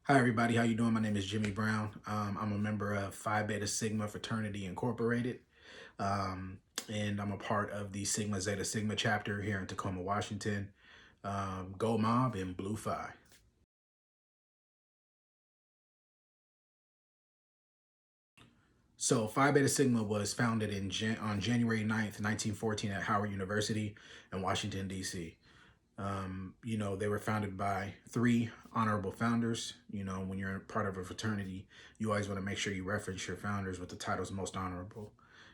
Hi everybody, how you doing? My name is Jimmy Brown. I'm a member of Phi Beta Sigma Fraternity Incorporated, um, and I'm a part of the Sigma Zeta Sigma chapter here in Tacoma, Washington. Go Mob and Blue Phi. So Phi Beta Sigma was founded on January 9th, 1914 at Howard University in Washington, D.C. They were founded by three honorable founders. When you're part of a fraternity, you always want to make sure you reference your founders with the titles most honorable.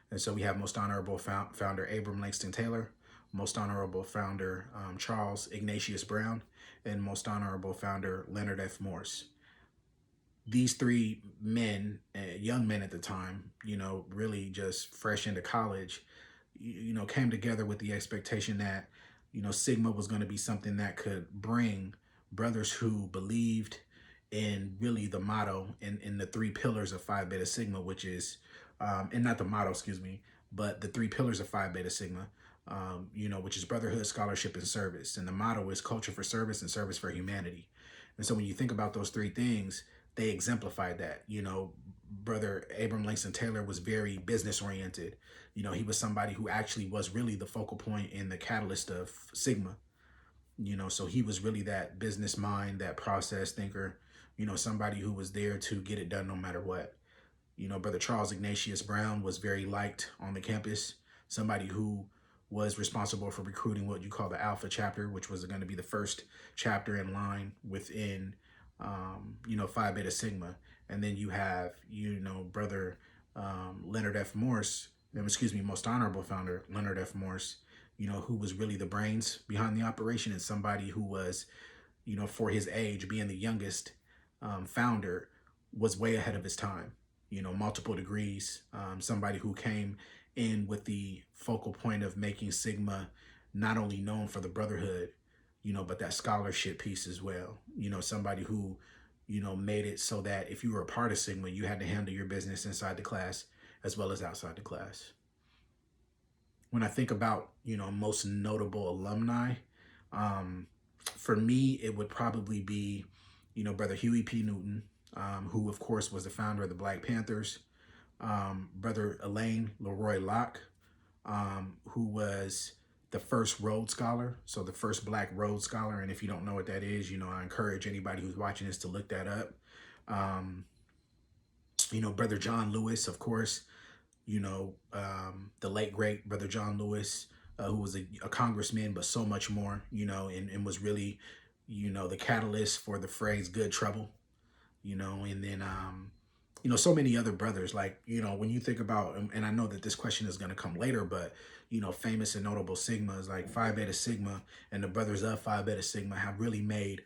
And so we have most honorable founder Abram Langston Taylor, most honorable founder Charles Ignatius Brown, and most honorable founder Leonard F. Morse. These three men, young men at the time, really just fresh into college, came together with the expectation that, Sigma was going to be something that could bring brothers who believed in really the motto in the three pillars of Phi Beta Sigma, which is, and not the motto, excuse me, but the three pillars of Phi Beta Sigma, which is brotherhood, scholarship, and service. And the motto is culture for service and service for humanity. And so when you think about those three things, they exemplified that. Brother Abram Langston Taylor was very business oriented. He was somebody who actually was really the focal point and the catalyst of Sigma. So he was really that business mind, that process thinker, somebody who was there to get it done no matter what. Brother Charles Ignatius Brown was very liked on the campus, somebody who was responsible for recruiting what you call the Alpha chapter, which was going to be the first chapter in line within, Phi Beta Sigma. And then you have, Brother Leonard F. Morse, excuse me, most honorable founder, Leonard F. Morse, who was really the brains behind the operation and somebody who was, for his age, being the youngest founder, was way ahead of his time. Multiple degrees, somebody who came in with the focal point of making Sigma not only known for the brotherhood, but that scholarship piece as well. Somebody who, made it so that if you were a part of Sigma, you had to handle your business inside the class as well as outside the class. When I think about, most notable alumni, um, for me, it would probably be, Brother Huey P. Newton, who, of course, was the founder of the Black Panthers. Brother Elaine Leroy Locke, who was the first Rhodes Scholar, so the first Black Rhodes Scholar. And if you don't know what that is, I encourage anybody who's watching this to look that up. Um, Brother John Lewis, of course, the late great Brother John Lewis, who was a congressman, but so much more, and was really, the catalyst for the phrase good trouble, and then, so many other brothers, like, when you think about, and I know that this question is going to come later, but, famous and notable Sigmas like Phi Beta Sigma and the brothers of Phi Beta Sigma have really made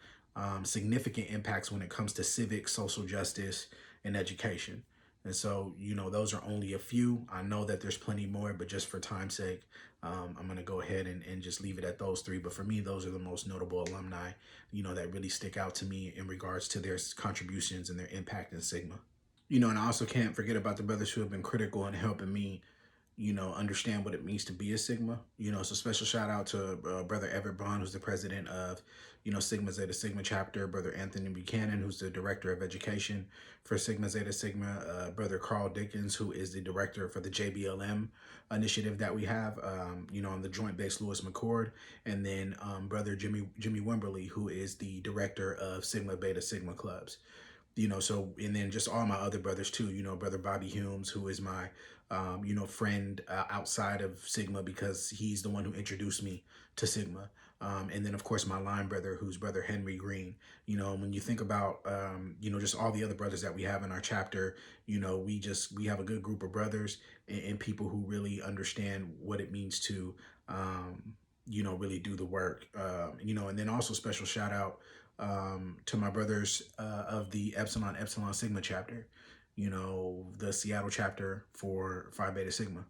significant impacts when it comes to civic, social justice, and education. And so, those are only a few. I know that there's plenty more, but just for time's sake, I'm going to go ahead and just leave it at those three. But for me, those are the most notable alumni, that really stick out to me in regards to their contributions and their impact in Sigma. And I also can't forget about the brothers who have been critical in helping me, understand what it means to be a Sigma. So special shout out to Brother Everett Bond, who's the president of, Sigma Zeta Sigma chapter, Brother Anthony Buchanan, who's the director of education for Sigma Zeta Sigma, Brother Carl Dickens, who is the director for the JBLM initiative that we have, on the Joint Base Lewis McCord, and then Brother Jimmy Wimberly, who is the director of Sigma Beta Sigma clubs. So, and then just all my other brothers too, Brother Bobby Humes, who is my, friend outside of Sigma because he's the one who introduced me to Sigma. And then of course my line brother, who's Brother Henry Green. When you think about, just all the other brothers that we have in our chapter, we have a good group of brothers and people who really understand what it means to, really do the work. And then also special shout out to my brothers of the Epsilon Sigma chapter, the Seattle chapter for Phi Beta Sigma.